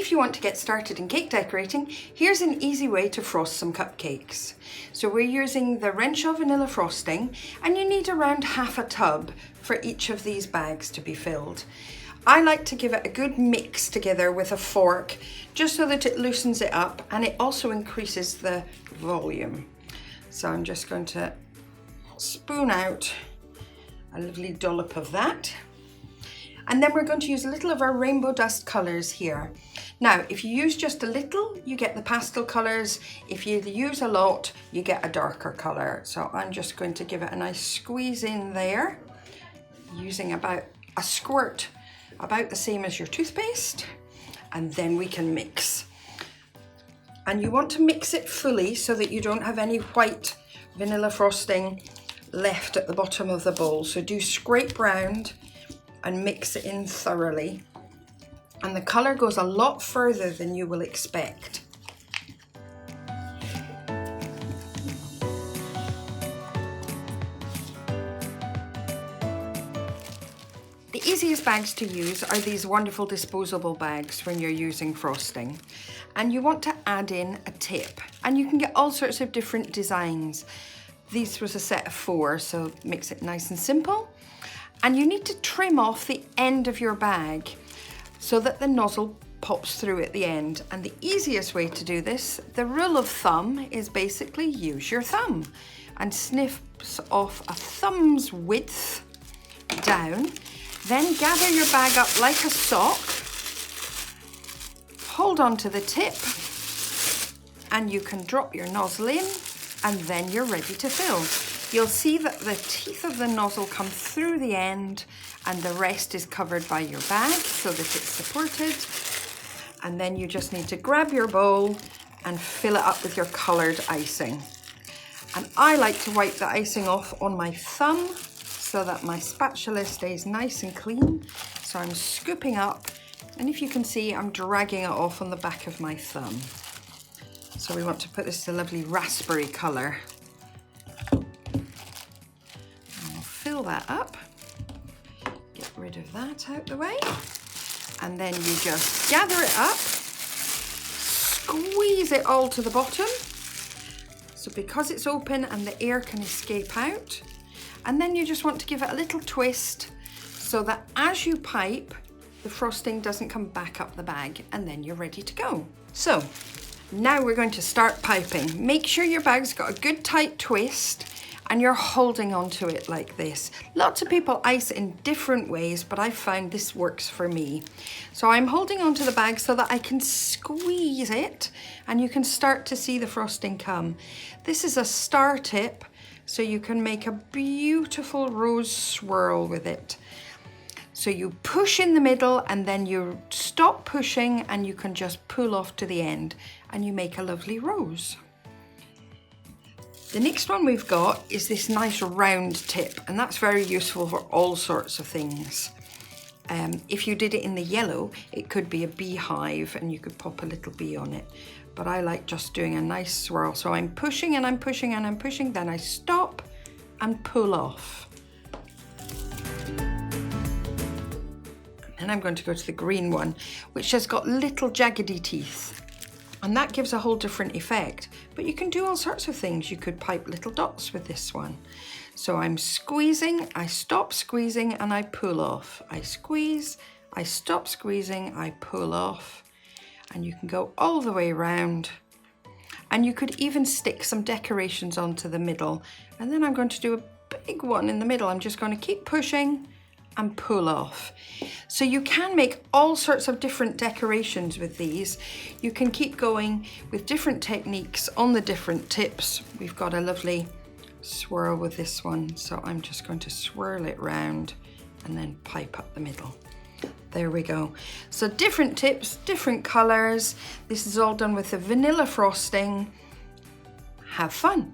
If you want to get started in cake decorating, here's an easy way to frost some cupcakes. So we're using the Renshaw Vanilla Frosting, and you need around half a tub for each of these bags to be filled. I like to give it a good mix together with a fork, just so that it loosens it up and it also increases the volume. So I'm just going to spoon out a lovely dollop of that. And then we're going to use a little of our rainbow dust colours here. Now, if you use just a little, you get the pastel colours. If you use a lot, you get a darker colour. So I'm just going to give it a nice squeeze in there, using about a squirt, about the same as your toothpaste, and then we can mix. And you want to mix it fully so that you don't have any white vanilla frosting left at the bottom of the bowl. So do scrape round and mix it in thoroughly. And the colour goes a lot further than you will expect. The easiest bags to use are these wonderful disposable bags when you're using frosting. And you want to add in a tip. And you can get all sorts of different designs. This was a set of 4, so it makes it nice and simple. And you need to trim off the end of your bag so that the nozzle pops through at the end. And the easiest way to do this, the rule of thumb, is basically use your thumb and snips off a thumb's width down. Then gather your bag up like a sock, hold on to the tip, and you can drop your nozzle in, and then you're ready to fill. You'll see that the teeth of the nozzle come through the end and the rest is covered by your bag so that it's supported. And then you just need to grab your bowl and fill it up with your coloured icing. And I like to wipe the icing off on my thumb so that my spatula stays nice and clean. So I'm scooping up, and if you can see, I'm dragging it off on the back of my thumb. So we want to put this to a lovely raspberry colour. Fill that up, get rid of that out the way, and then you just gather it up, squeeze it all to the bottom, so because it's open and the air can escape out, and then you just want to give it a little twist so that as you pipe, the frosting doesn't come back up the bag, and then you're ready to go. So now we're going to start piping. Make sure your bag's got a good tight twist and you're holding onto it like this. Lots of people ice in different ways, but I found this works for me. So I'm holding onto the bag so that I can squeeze it and you can start to see the frosting come. This is a star tip, so you can make a beautiful rose swirl with it. So you push in the middle and then you stop pushing and you can just pull off to the end and you make a lovely rose. The next one we've got is this nice round tip, and that's very useful for all sorts of things. If you did it in the yellow, it could be a beehive and you could pop a little bee on it. But I like just doing a nice swirl. So I'm pushing and I'm pushing and I'm pushing, then I stop and pull off. And I'm going to go to the green one, which has got little jaggedy teeth. And that gives a whole different effect. But you can do all sorts of things. You could pipe little dots with this one. So I'm squeezing, I stop squeezing, and I pull off. I squeeze, I stop squeezing, I pull off. And you can go all the way around. And you could even stick some decorations onto the middle. And then I'm going to do a big one in the middle. I'm just going to keep pushing and pull off. So you can make all sorts of different decorations with these. You can keep going with different techniques on the different tips. We've got a lovely swirl with this one, so I'm just going to swirl it round and then pipe up the middle. There we go. So different tips, different colors. This is all done with the vanilla frosting. Have fun.